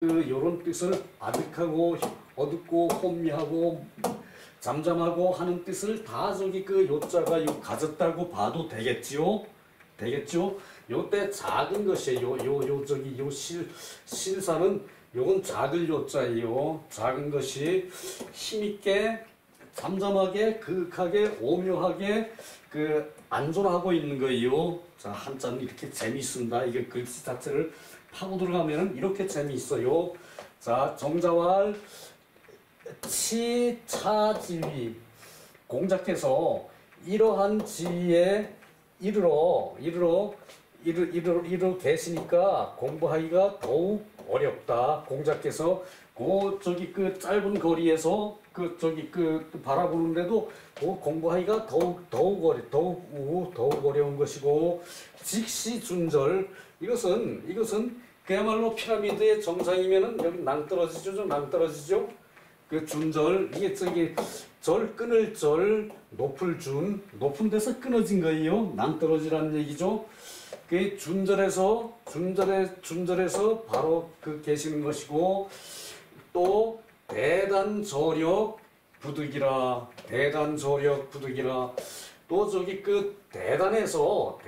요런 뜻을 아득하고 어둡고 혼미하고 잠잠하고 하는 뜻을 다 저기 요자가 가졌다고 봐도 되겠지요? 되겠죠? 요때 작은 것이에요. 저기 실사는 요건 작을 요자예요. 작은 것이 힘있게 잠잠하게 그윽하게 오묘하게 안존하고 있는 거예요. 자, 한자는 이렇게 재미있습니다. 이게 글씨 자체를 파고 들어가면은 이렇게 재미있어요. 자, 정자왈 치차지위 공작해서 이러한 지위에 이르러 계시니까 공부하기가 더욱 어렵다. 공작해서 저기 짧은 거리에서 바라보는데도 공부하기가 더욱 어려운 것이고, 직시 준절 이것은 그야말로 피라미드의 정상이면은 여기 낭떠러지죠. 낭떠러지죠. 그 준절 이게 끊을 절 높을 높은 데서 끊어진 거예요. 낭떠러지라는 얘기죠. 그 준절에서 바로 계시는 것이고, 또 대단저력 부득이라 또 저기 대단해서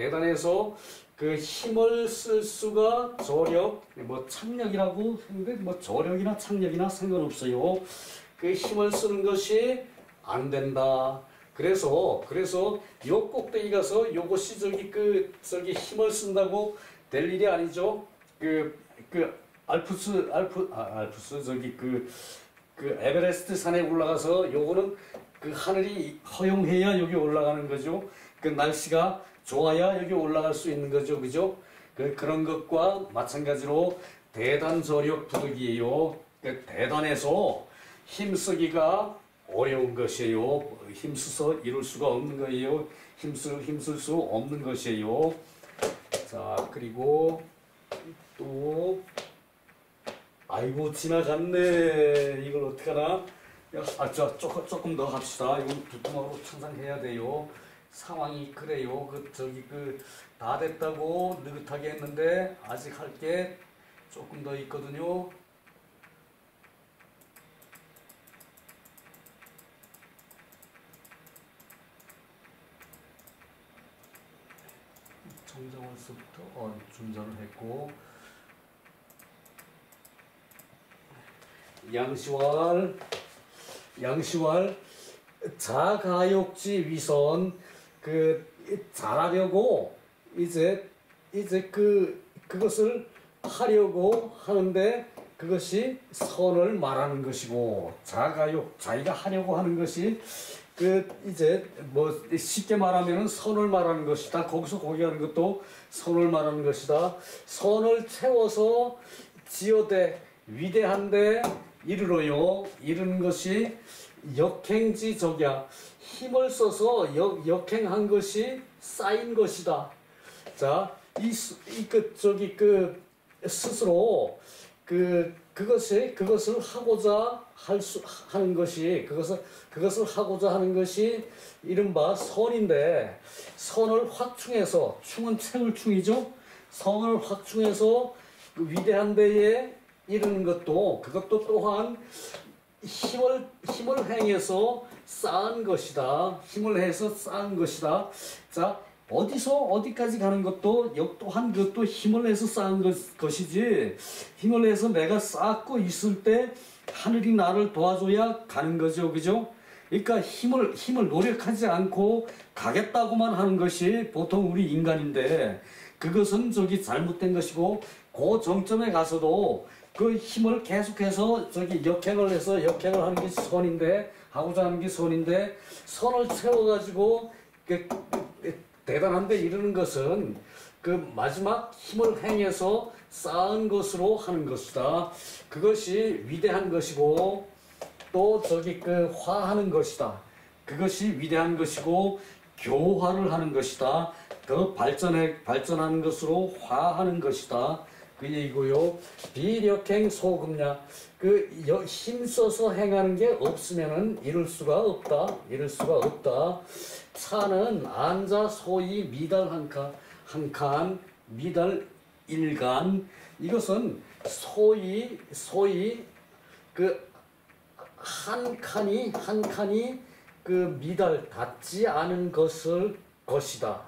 힘을 쓸 수가 저력 창력이라고 했는데 저력이나 창력이나 상관없어요. 힘을 쓰는 것이 안 된다. 그래서 요 꼭대기 가서 요것이 저기 힘을 쓴다고 될 일이 아니죠. 알프스 저기 에베레스트 산에 올라가서 요거는 하늘이 허용해야 여기 올라가는 거죠. 날씨가 좋아야 여기 올라갈 수 있는 거죠. 그죠? 그런 것과 마찬가지로 대단저력 부득이에요. 대단해서 힘쓰기가 어려운 것이에요. 힘써서 이룰 수가 없는 거예요. 힘쓸 수 없는 것이에요. 자, 그리고 또 아이고 지나갔네. 이걸 어떡하나? 조금 더 합시다. 이건 두툼하고 청산해야 돼요. 상황이 그래요. 다 됐다고 느긋하게 했는데 아직 할 게 조금 더 있거든요. 정정월서부터 준전을 했고, 양시왈 자가욕지 위선 잘하려고 이제 그것을 하려고 하는데 그것이 선을 말하는 것이고, 자기가 하려고 하는 것이 이제 쉽게 말하면은 선을 말하는 것이다. 거기서 거기 하는 것도 선을 말하는 것이다. 선을 채워서 지어대 위대한데 이르는 것이 역행지적이야. 힘을 써서 역행한 것이 쌓인 것이다. 자, 스스로 그것을 하고자 하는 것이 그것을 하고자 하는 것이 이른바 선인데, 선을 확충해서, 충은 채울 충이죠. 선을 확충해서 위대한 데에 이르는 그것도 또한 힘을 행해서 쌓은 것이다. 힘을 해서 쌓은 것이다. 자, 어디까지 가는 것도 또한 그것도 힘을 해서 쌓은 것이지, 힘을 해서 내가 쌓고 있을 때 하늘이 나를 도와줘야 가는 거죠. 그죠? 그러니까 힘을 노력하지 않고 가겠다고만 하는 것이 보통 우리 인간인데, 그것은 잘못된 것이고, 그 정점에 가서도 그 힘을 계속해서 역행을 하는 게 선인데, 하고자 하는 게 선인데, 선을 채워가지고 대단한데 이르는 것은 마지막 힘을 행해서 쌓은 것으로 하는 것이다. 그것이 위대한 것이고, 또 화하는 것이다. 그것이 위대한 것이고, 교화를 하는 것이다. 더 발전하는 것으로 화하는 것이다. 그 얘기고요. 비력행 소금냐. 힘써서 행하는 게 없으면은 이룰 수가 없다. 차는 안자 소위 미달 한 칸, 미달 일간. 이것은 소위 그 한 칸이 그 미달 닿지 않은 것이다.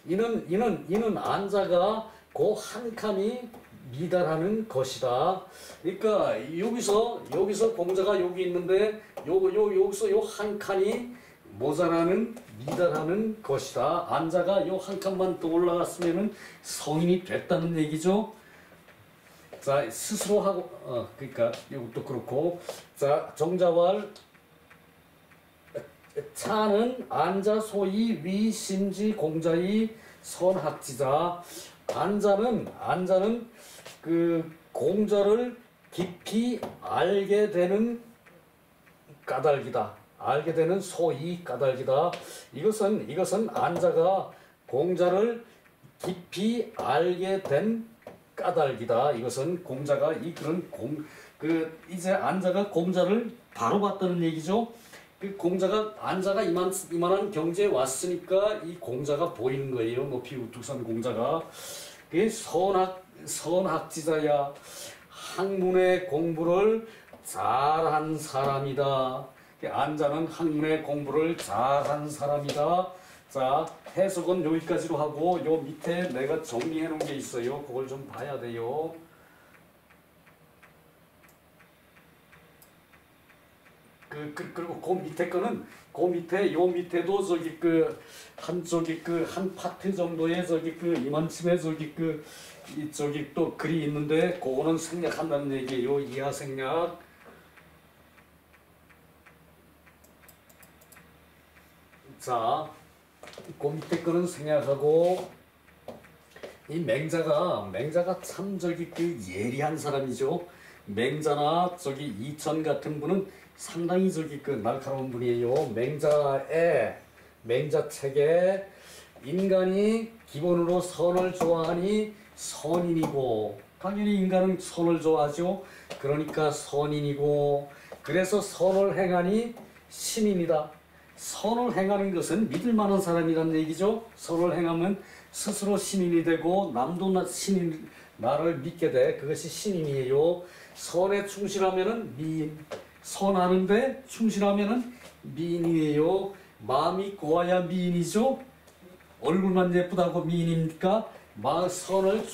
이는 안자가 그 한 칸이 미달하는 것이다. 그러니까 여기서 공자가 여기 있는데 여기서 요 한 칸이 모자라는 미달하는 것이다. 안자가 요 한 칸만 더 올라갔으면은 성인이 됐다는 얘기죠. 자, 스스로 하고 그러니까 이것도 그렇고, 자, 정자왈 차는 안자 소위 위심지 공자의 선학지자. 안자는 그 공자를 깊이 알게 되는 까닭이다. 알게 되는 소위 까닭이다. 이것은 안자가 공자를 깊이 알게 된 까닭이다. 이것은 공자가 이제 안자가 공자를 바로 봤다는 얘기죠. 그 안자가 이만한 경지에 왔으니까 이 공자가 보이는 거예요. 높이 우뚝 선 공자가. 그 선학지자야. 학문의 공부를 잘한 사람이다. 안자는 학문의 공부를 잘한 사람이다. 자, 해석은 여기까지로 하고 요 밑에 내가 정리해 놓은 게 있어요. 그걸 좀 봐야 돼요. 그리고 그 밑에 거는 요 밑에도 한 파트 정도의 이만큼의 또 글이 있는데 그거는 생략한다는 얘기예요. 이하 생략. 자, 그 밑에 거는 생략하고, 이 맹자가 참 예리한 사람이죠. 맹자나 이천 같은 분은 상당히 날카로운 분이에요. 맹자 책에 인간이 기본으로 선을 좋아하니 선인이고, 당연히 인간은 선을 좋아하죠. 그러니까 선인이고, 그래서 선을 행하니 신인이다. 선을 행하는 것은 믿을 만한 사람이라는 얘기죠. 선을 행하면 스스로 신인이 되고 남도 나를 믿게 돼. 그것이 신인이에요. 선에 충실하면은 미인, 선하는데 충실하면은 미인이에요. 마음이 고와야 미인이죠. 얼굴만 예쁘다고 미인입니까? 선을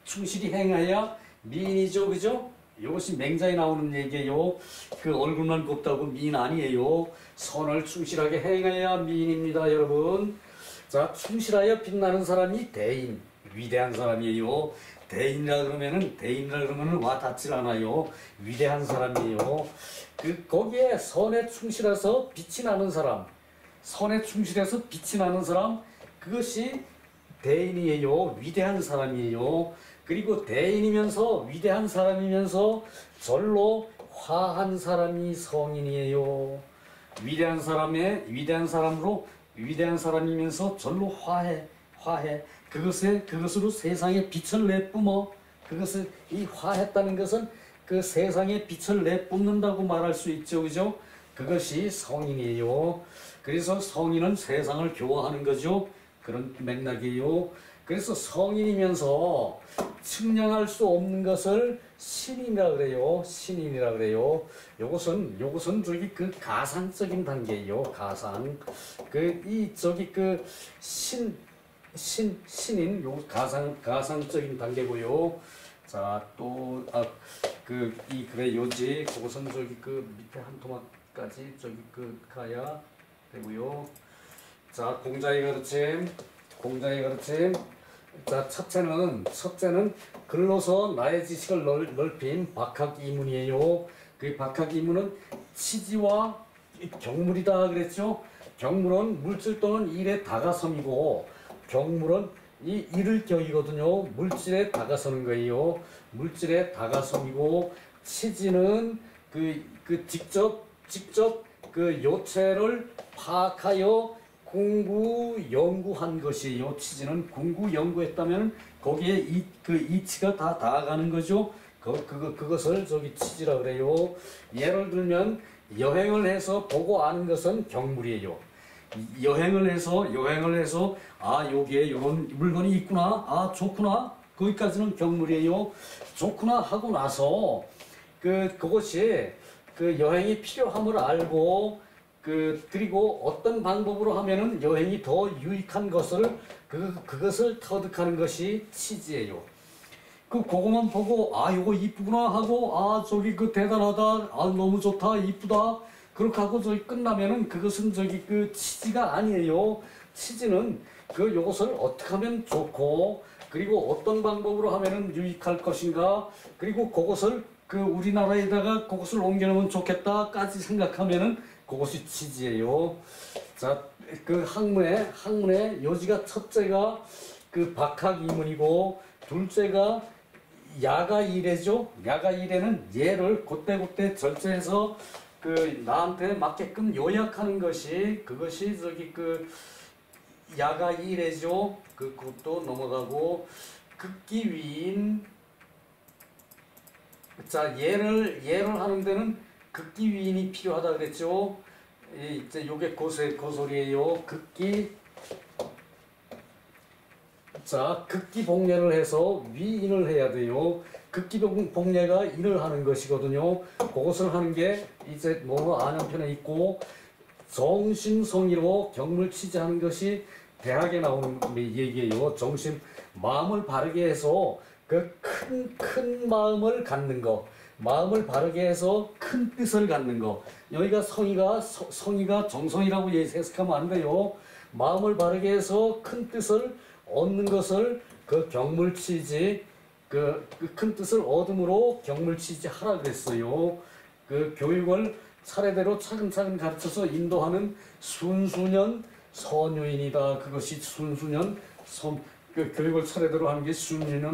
충실히 행해야 미인이죠. 그죠? 이것이 맹자에 나오는 얘기예요. 그 얼굴만 곱다고 미인 아니에요. 선을 충실하게 행해야 미인입니다, 여러분. 자, 충실하여 빛나는 사람이 대인, 위대한 사람이에요. 대인이라 그러면은 와 닿질 않아요. 위대한 사람이에요. 거기에 선에 충실해서 빛이 나는 사람, 선에 충실해서 빛이 나는 사람, 그것이 대인이에요. 위대한 사람이에요. 그리고 대인이면서 위대한 사람이면서 절로 화한 사람이 성인이에요. 위대한 사람이면서 절로 화해. 그것으로 세상에 빛을 내뿜어. 이 화했다는 것은 그 세상에 빛을 내뿜는다고 말할 수 있죠. 그죠? 그것이 성인이에요. 그래서 성인은 세상을 교화하는 거죠. 그런 맥락이에요. 그래서 성인이면서 측량할 수 없는 것을 신이라 그래요. 요것은 가상적인 단계예요. 가상. 신인 요 가상적인 단계고요. 자, 또 이 글의 요지 그것은 밑에 한 토막까지 가야 되고요. 자, 공자의 가르침. 자, 첫째는 글로서 나의 지식을 넓힌 박학이문이에요. 그 박학이문은 치지와 경물이다 그랬죠. 경물은 물질 또는 일의 다가섬이고, 경물은 이 일을 격이거든요. 물질에 다가서는 거예요. 물질에 다가섬이고, 치지는 직접 요체를 파악하여 연구한 것이에요. 치지는 연구했다면 거기에 이치가 다 닿아가는 거죠. 그것을 치지라 그래요. 예를 들면 여행을 해서 보고 아는 것은 경물이에요. 여행을 해서 여기에 이런 물건이 있구나, 좋구나, 거기까지는 경물이에요. 좋구나 하고 나서 그것이 그 여행이 필요함을 알고 그리고 어떤 방법으로 하면은 여행이 더 유익한 것을 그것을 터득하는 것이 치지예요. 그거만 보고 아 이거 이쁘구나 하고 아 저기 대단하다 아 너무 좋다 이쁘다 그렇게 하고 저기 끝나면은 그것은 저기 치지가 아니에요. 치지는 요것을 어떻게 하면 좋고 그리고 어떤 방법으로 하면은 유익할 것인가 그리고 그것을 우리나라에다가 그것을 옮겨놓으면 좋겠다까지 생각하면은 그것이 치지예요. 자, 학문의 요지가 첫째가 박학이문이고 둘째가 야가이래죠. 야가이래는 얘를 그때그때 절제해서 나한테 맞게끔 요약하는 것이 그것이 저기 야가이래죠. 그것도 넘어가고 극기위인 자 얘를 하는 데는 극기위인이 필요하다 그랬죠. 이제 요게 고소리예요. 극기복례를 해서 위인을 해야 돼요. 극기복례가 인을 하는 것이거든요. 그것을 하는 게 이제 안양편에 있고 정신성의로 경물치지하는 것이 대학에 나오는 얘기예요. 마음을 바르게 해서 큰 마음을 갖는 거, 마음을 바르게 해서 큰 뜻을 갖는 거. 여기가 성의가 정성이라고 해석하면 안 돼요. 마음을 바르게 해서 큰 뜻을 얻는 것을 경물치지, 큰 뜻을 얻음으로 경물치지 하라 그랬어요. 교육을 차례대로 차근차근 가르쳐서 인도하는 순수년 선유인이다. 그것이 순수년 교육을 차례대로 하는 게 순수년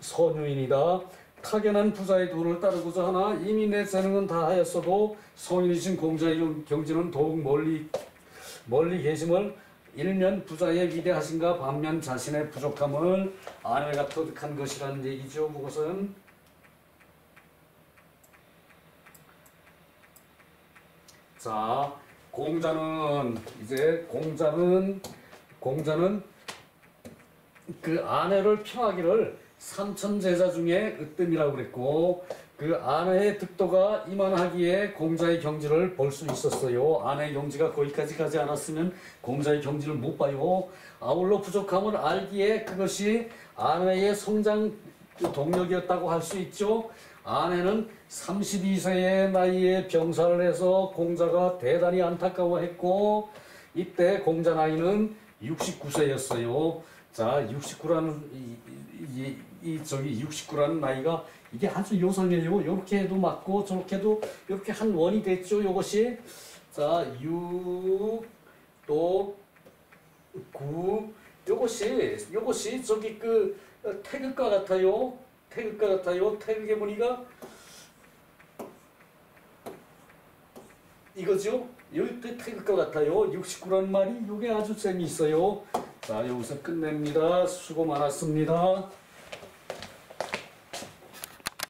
선유인이다. 타견한 부자의 도를 따르고자 하나 이미 내 재능은 다 하였어도 성인이신 공자의 경지는 더욱 멀리 계심을 일면 부자의 위대하신가 반면 자신의 부족함을 아내가 터득한 것이라는 얘기죠. 그것은 자 공자는 아내를 평하기를 삼천제자 중에 으뜸이라고 그랬고 아내의 득도가 이만하기에 공자의 경지를 볼 수 있었어요. 아내의 경지가 거기까지 가지 않았으면 공자의 경지를 못 봐요. 아울러 부족함을 알기에 그것이 아내의 성장 동력이었다고 할 수 있죠. 아내는 32세의 나이에 병사를 해서 공자가 대단히 안타까워했고 이때 공자 나이는 69세였어요. 자, 69라는 69라는 나이가 이게 아주 요상해요. 이렇게 해도 맞고 저렇게 해도 이렇게 한 원이 됐죠. 이것이 자 6 또 9 요것이 저기 태극과 같아요. 태극의 무늬가 이거죠. 여기 태극과 같아요. 69라는 말이 이게 아주 재미있어요. 자 여기서 끝냅니다. 수고 많았습니다.